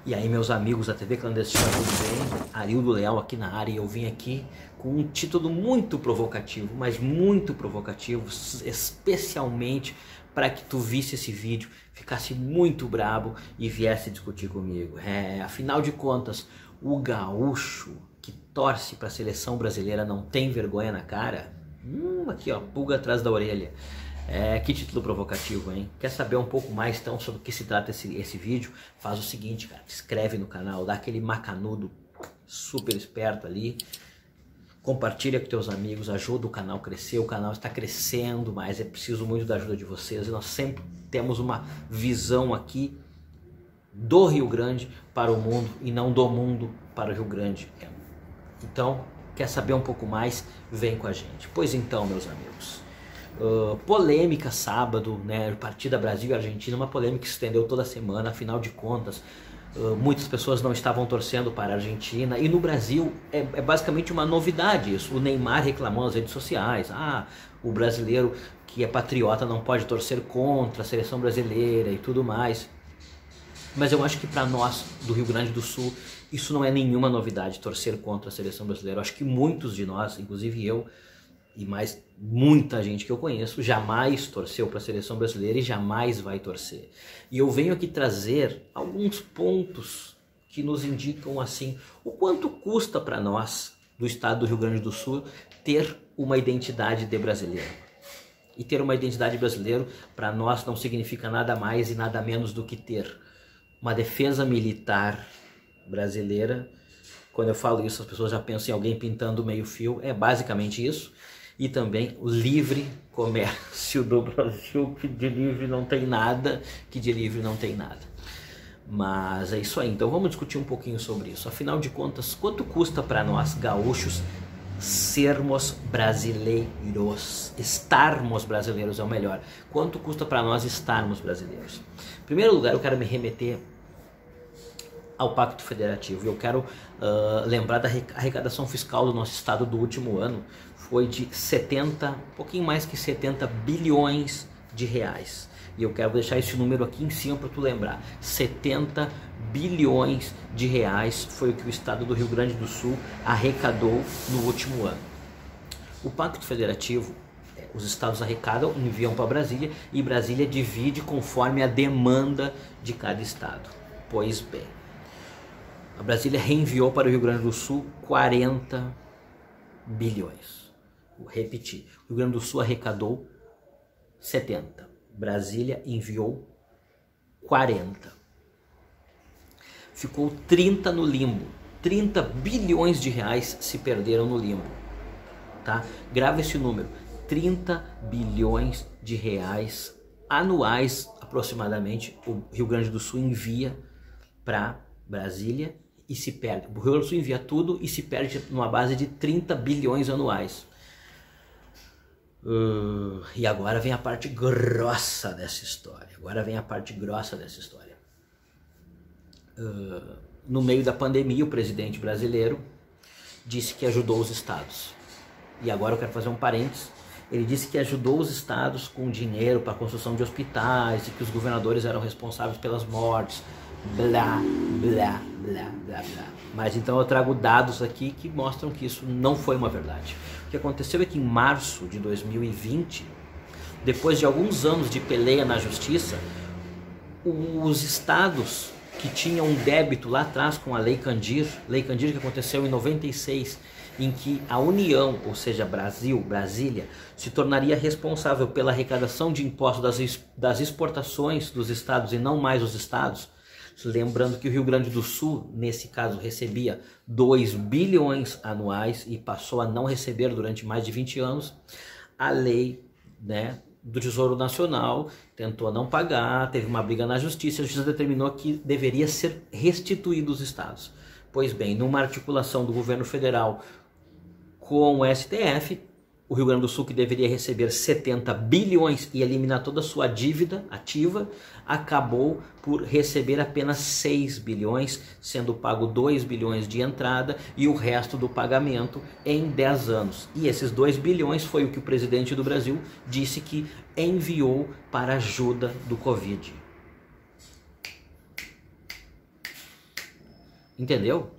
E aí, meus amigos da TV Clandestina, tudo bem? Arildo Leal aqui na área, e eu vim aqui com um título muito provocativo, mas muito provocativo, especialmente para que tu visse esse vídeo, ficasse muito brabo e viesse discutir comigo. Afinal de contas, o gaúcho que torce para a seleção brasileira não tem vergonha na cara? Aqui ó, pulga atrás da orelha. Que título provocativo, hein? Quer saber um pouco mais então sobre o que se trata esse vídeo? Faz o seguinte, cara, se inscreve no canal, dá aquele macanudo super esperto ali, compartilha com teus amigos, ajuda o canal a crescer, o canal está crescendo, mas é preciso muito da ajuda de vocês, e nós sempre temos uma visão aqui do Rio Grande para o mundo e não do mundo para o Rio Grande. Então, quer saber um pouco mais? Vem com a gente. Pois então, meus amigos, polêmica sábado, né, partida Brasil e Argentina, uma polêmica que se estendeu toda semana, afinal de contas, muitas pessoas não estavam torcendo para a Argentina, e no Brasil é basicamente uma novidade isso. O Neymar reclamou nas redes sociais, o brasileiro que é patriota não pode torcer contra a seleção brasileira e tudo mais. Mas eu acho que para nós do Rio Grande do Sul isso não é nenhuma novidade, torcer contra a seleção brasileira. Eu acho que muitos de nós, inclusive eu, e mais muita gente que eu conheço, jamais torceu para a seleção brasileira e jamais vai torcer. E eu venho aqui trazer alguns pontos que nos indicam assim o quanto custa para nós do estado do Rio Grande do Sul ter uma identidade de brasileiro. E ter uma identidade brasileira para nós não significa nada mais e nada menos do que ter uma defesa militar brasileira. Quando eu falo isso, as pessoas já pensam em alguém pintando meio fio. É basicamente isso. E também o livre comércio do Brasil, que de livre não tem nada, Mas é isso aí, então vamos discutir um pouquinho sobre isso. Afinal de contas, quanto custa para nós gaúchos sermos brasileiros? Estarmos brasileiros é o melhor. Quanto custa para nós estarmos brasileiros? Em primeiro lugar, eu quero me remeter ao Pacto Federativo. Eu quero lembrar da arrecadação fiscal do nosso estado do último ano. Foi de um pouquinho mais que 70 bilhões de reais. E eu quero deixar esse número aqui em cima para tu lembrar. 70 bilhões de reais foi o que o estado do Rio Grande do Sul arrecadou no último ano. O Pacto Federativo, os estados arrecadam, enviam para Brasília, e Brasília divide conforme a demanda de cada estado. Pois bem, a Brasília reenviou para o Rio Grande do Sul 40 bilhões. Vou repetir, o Rio Grande do Sul arrecadou 70, Brasília enviou 40. Ficou 30 no limbo, 30 bilhões de reais se perderam no limbo, tá? Grava esse número, 30 bilhões de reais anuais aproximadamente o Rio Grande do Sul envia para Brasília e se perde. O Rio Grande do Sul envia tudo e se perde numa base de 30 bilhões anuais. E agora vem a parte grossa dessa história. No meio da pandemia, o presidente brasileiro disse que ajudou os estados. E agora eu quero fazer um parênteses. Ele disse que ajudou os estados com dinheiro para a construção de hospitais e que os governadores eram responsáveis pelas mortes. Blá, blá, blá, blá, blá. Mas então eu trago dados aqui que mostram que isso não foi uma verdade. O que aconteceu é que em março de 2020, depois de alguns anos de peleia na justiça, os estados que tinham um débito lá atrás com a Lei Candir que aconteceu em 96, em que a União, ou seja, Brasília, se tornaria responsável pela arrecadação de impostos das exportações dos estados e não mais os estados. Lembrando que o Rio Grande do Sul, nesse caso, recebia 2 bilhões anuais e passou a não receber durante mais de 20 anos. A lei, né, do Tesouro Nacional tentou não pagar, teve uma briga na justiça, a justiça determinou que deveria ser restituído aos estados. Pois bem, numa articulação do governo federal com o STF, o Rio Grande do Sul, que deveria receber 70 bilhões e eliminar toda a sua dívida ativa, acabou por receber apenas 6 bilhões, sendo pago 2 bilhões de entrada e o resto do pagamento em 10 anos. E esses 2 bilhões foi o que o presidente do Brasil disse que enviou para a ajuda do Covid. Entendeu?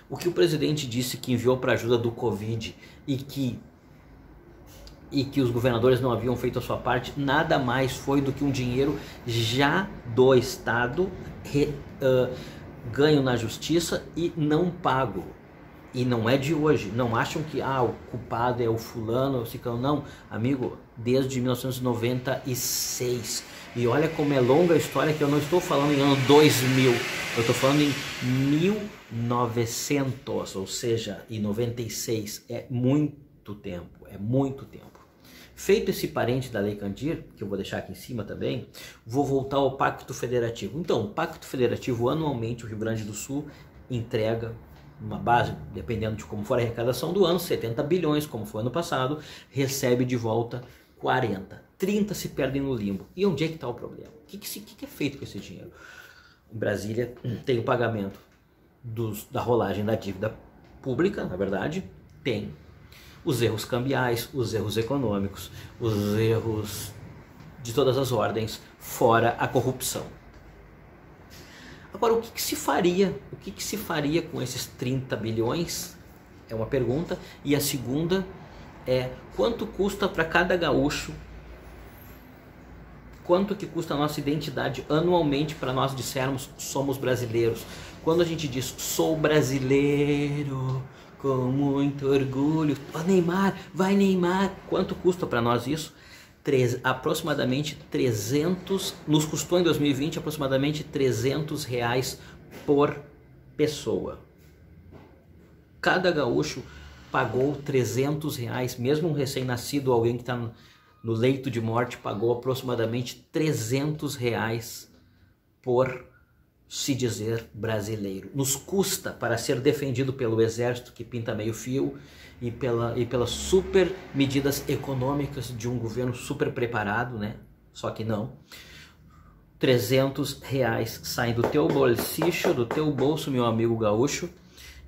O que o presidente disse que enviou para ajuda do Covid e que os governadores não haviam feito a sua parte, nada mais foi do que um dinheiro já do Estado ganho na justiça e não pago. E não é de hoje. Não acham que o culpado é o fulano, o ciclano. Não, amigo, desde 1996. E olha como é longa a história, que eu não estou falando em ano 2000. Eu estou falando em 1900, ou seja, em 96. É muito tempo, é muito tempo. Feito esse parente da Lei Candir, que eu vou deixar aqui em cima também, vou voltar ao Pacto Federativo. Então, o Pacto Federativo, anualmente, o Rio Grande do Sul entrega uma base, dependendo de como for a arrecadação do ano, 70 bilhões, como foi ano passado, recebe de volta 40. 30 se perdem no limbo. E onde é que está o problema? O que é feito com esse dinheiro? Em Brasília tem o pagamento da rolagem da dívida pública, na verdade, tem os erros cambiais, os erros econômicos, os erros de todas as ordens, fora a corrupção. Agora, o que se faria? O que se faria com esses 30 bilhões? É uma pergunta. E a segunda é: quanto custa para cada gaúcho? Quanto que custa a nossa identidade anualmente para nós dissermos somos brasileiros? Quando a gente diz sou brasileiro, com muito orgulho, Neymar, vai Neymar, quanto custa para nós isso? Aproximadamente 300, nos custou em 2020 aproximadamente R$300 por pessoa. Cada gaúcho pagou R$300, mesmo um recém-nascido, alguém que está no leito de morte, pagou aproximadamente R$300 por se dizer brasileiro. Nos custa para ser defendido pelo exército que pinta meio fio e pelas super medidas econômicas de um governo super preparado, né? Só que não. R$300 saem do teu bolsicho, do teu bolso, meu amigo gaúcho,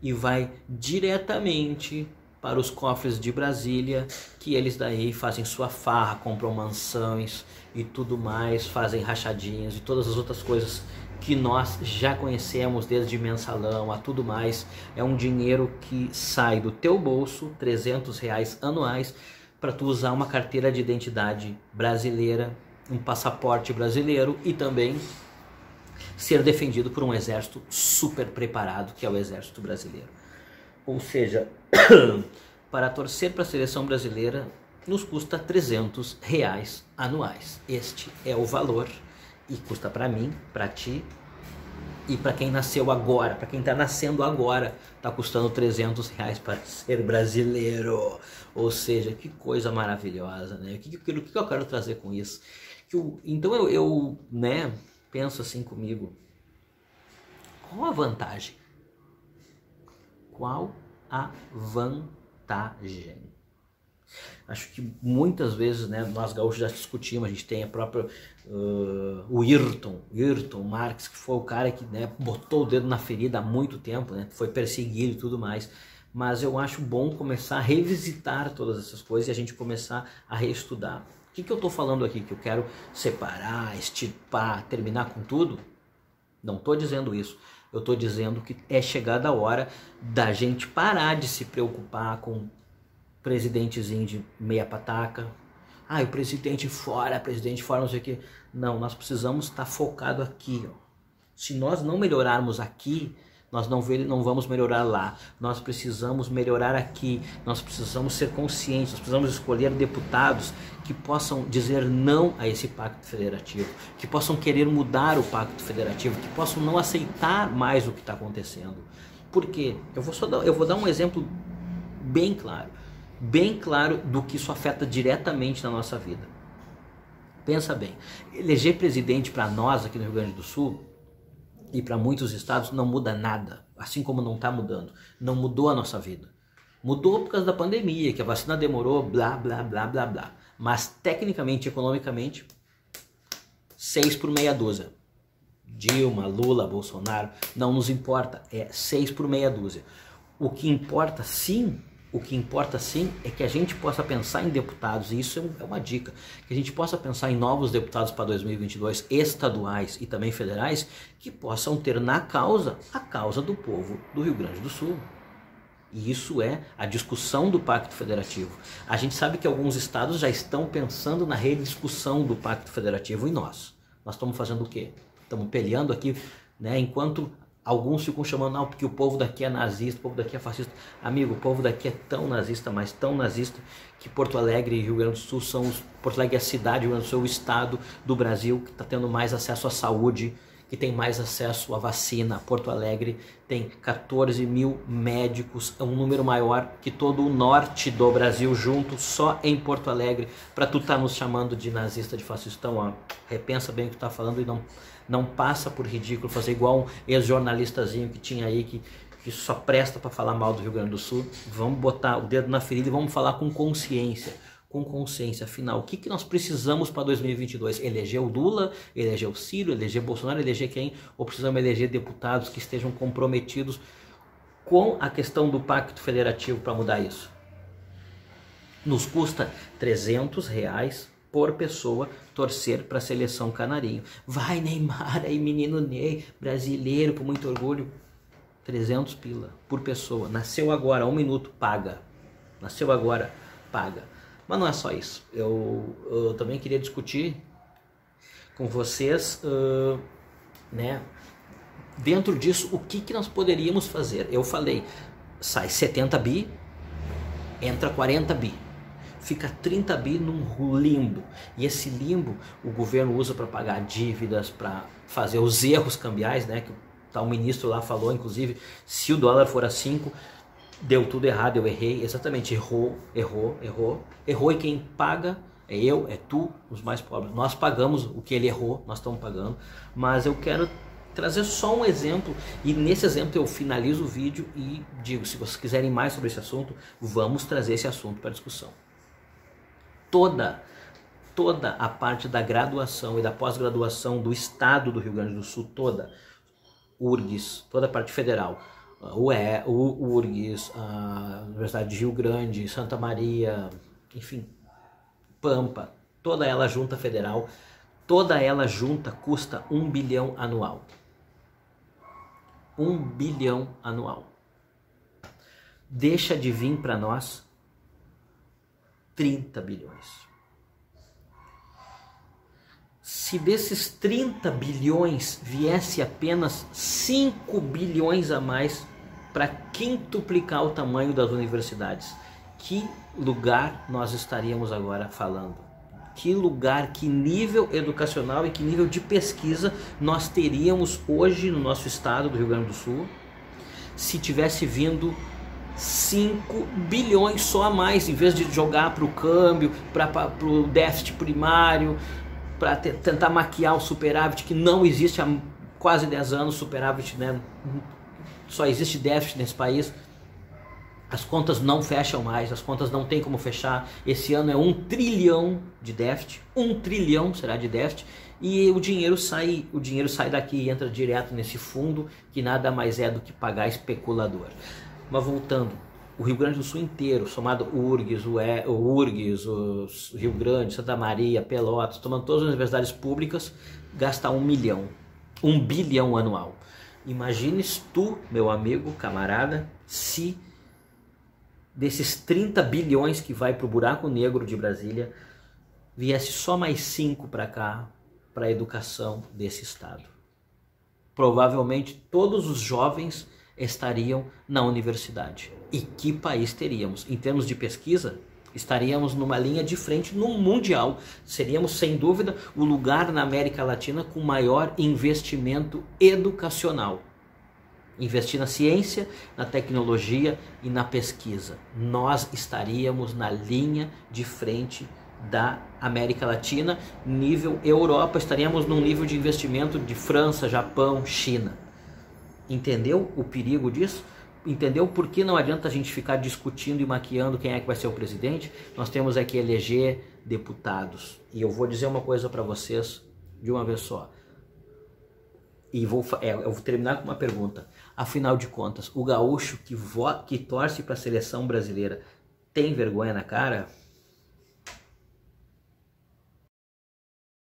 e vai diretamente para os cofres de Brasília, que eles daí fazem sua farra, compram mansões e tudo mais, fazem rachadinhas e todas as outras coisas que nós já conhecemos, desde mensalão a tudo mais. É um dinheiro que sai do teu bolso, R$300 anuais, para tu usar uma carteira de identidade brasileira, um passaporte brasileiro e também ser defendido por um exército super preparado, que é o exército brasileiro. Ou seja, para torcer para a seleção brasileira nos custa R$300 anuais. Este é o valor e custa para mim, para ti e para quem nasceu agora, para quem está nascendo agora, está custando R$300 para ser brasileiro. Ou seja, que coisa maravilhosa, né? O que eu quero trazer com isso? Então eu penso assim comigo, qual a vantagem? Qual a vantagem? Acho que muitas vezes, né, nós gaúchos já discutimos, a gente tem a própria o Ayrton Marques, que foi o cara que, né, botou o dedo na ferida há muito tempo, né, foi perseguido e tudo mais, mas eu acho bom começar a revisitar todas essas coisas e a gente começar a reestudar. O que eu estou falando aqui? Que eu quero separar, extirpar, terminar com tudo? Não estou dizendo isso. Eu estou dizendo que é chegada a hora da gente parar de se preocupar com presidentezinho de meia pataca. O presidente fora, não sei o que. Não, nós precisamos estar focado aqui. Ó. Se nós não melhorarmos aqui, nós não vamos melhorar lá. Nós precisamos melhorar aqui. Nós precisamos ser conscientes. Nós precisamos escolher deputados que possam dizer não a esse pacto federativo, que possam querer mudar o pacto federativo, que possam não aceitar mais o que está acontecendo. Por quê? Eu vou dar um exemplo bem claro do que isso afeta diretamente na nossa vida. Pensa bem, eleger presidente para nós aqui no Rio Grande do Sul e para muitos estados não muda nada, assim como não está mudando, não mudou a nossa vida. Mudou por causa da pandemia, que a vacina demorou, blá, blá, blá, blá, blá. Mas tecnicamente, economicamente, 6 por meia dúzia. Dilma, Lula, Bolsonaro, não nos importa, é 6 por meia dúzia. O que importa, sim, O que importa sim é que a gente possa pensar em deputados, e isso é uma dica, que a gente possa pensar em novos deputados para 2022, estaduais e também federais, que possam ter na causa a causa do povo do Rio Grande do Sul. E isso é a discussão do Pacto Federativo. A gente sabe que alguns estados já estão pensando na rediscussão do Pacto Federativo, e nós estamos fazendo o quê? Estamos peleando aqui, né, enquanto alguns ficam chamando, não, porque o povo daqui é nazista, o povo daqui é fascista. Amigo, o povo daqui é tão nazista, mas tão nazista, que Porto Alegre e Rio Grande do Sul Porto Alegre é a cidade, Rio Grande do Sul é o estado do Brasil que está tendo mais acesso à saúde, que tem mais acesso à vacina. Porto Alegre tem 14 mil médicos, é um número maior que todo o norte do Brasil junto, só em Porto Alegre, para tu estar nos chamando de nazista, de fascista. Então, ó, repensa bem o que tu tá falando e não passa por ridículo fazer igual um ex-jornalistazinho que tinha aí, que só presta para falar mal do Rio Grande do Sul. Vamos botar o dedo na ferida e vamos falar com consciência. Com consciência, afinal, o que nós precisamos para 2022? Eleger o Lula, eleger o Ciro, eleger Bolsonaro, eleger quem? Ou precisamos eleger deputados que estejam comprometidos com a questão do Pacto Federativo para mudar isso? Nos custa R$300 por pessoa torcer para a seleção canarinho. Vai, Neymar, aí menino Ney, brasileiro, com muito orgulho. 300 pila por pessoa. Nasceu agora, 1 minuto, paga. Nasceu agora, paga. Mas não é só isso. Eu também queria discutir com vocês, né, dentro disso, o que nós poderíamos fazer. Eu falei, sai 70 bi, entra 40 bi. Fica 30 bi num limbo. E esse limbo o governo usa para pagar dívidas, para fazer os erros cambiais, né? Que o tal ministro lá falou, inclusive, se o dólar for a 5, deu tudo errado, eu errei. Exatamente, errou. E quem paga é eu, é tu, os mais pobres. Nós pagamos o que ele errou, nós estamos pagando. Mas eu quero trazer só um exemplo, e nesse exemplo eu finalizo o vídeo e digo, se vocês quiserem mais sobre esse assunto, vamos trazer esse assunto para discussão. Toda a parte da graduação e da pós-graduação do estado do Rio Grande do Sul, toda, URGS, toda a parte federal, o URGS, a Universidade de Rio Grande, Santa Maria, enfim, Pampa, toda ela junta federal, toda ela junta custa 1 bilhão anual. 1 bilhão anual. Deixa de vir para nós 30 bilhões. Se desses 30 bilhões viesse apenas 5 bilhões a mais para quintuplicar o tamanho das universidades, que lugar nós estaríamos agora falando? Que lugar, que nível educacional e que nível de pesquisa nós teríamos hoje no nosso estado do Rio Grande do Sul se tivesse vindo 5 bilhões só a mais, em vez de jogar para o câmbio, para o déficit primário, para tentar maquiar o superávit que não existe há quase 10 anos, superávit, né? Só existe déficit nesse país. As contas não fecham mais, as contas não tem como fechar. Esse ano é 1 trilhão de déficit, 1 trilhão será de déficit, e o dinheiro sai daqui e entra direto nesse fundo que nada mais é do que pagar especulador. Mas voltando, o Rio Grande do Sul inteiro, somado URGS, o URGS, o Rio Grande, Santa Maria, Pelotas, tomando todas as universidades públicas, gasta 1 milhão, 1 bilhão anual. Imagines tu, meu amigo, camarada, se desses 30 bilhões que vai para o buraco negro de Brasília, viesse só mais 5 para cá, para a educação desse estado. Provavelmente todos os jovens estariam na universidade. E que país teríamos? Em termos de pesquisa, estaríamos numa linha de frente no mundial. Seríamos, sem dúvida, o lugar na América Latina com maior investimento educacional. Investir na ciência, na tecnologia e na pesquisa. Nós estaríamos na linha de frente da América Latina, nível Europa, estaríamos num nível de investimento de França, Japão, China. Entendeu o perigo disso? Entendeu por que não adianta a gente ficar discutindo e maquiando quem é que vai ser o presidente? Nós temos que eleger deputados. E eu vou dizer uma coisa para vocês de uma vez só. E eu vou terminar com uma pergunta. Afinal de contas, o gaúcho que torce para a seleção brasileira tem vergonha na cara?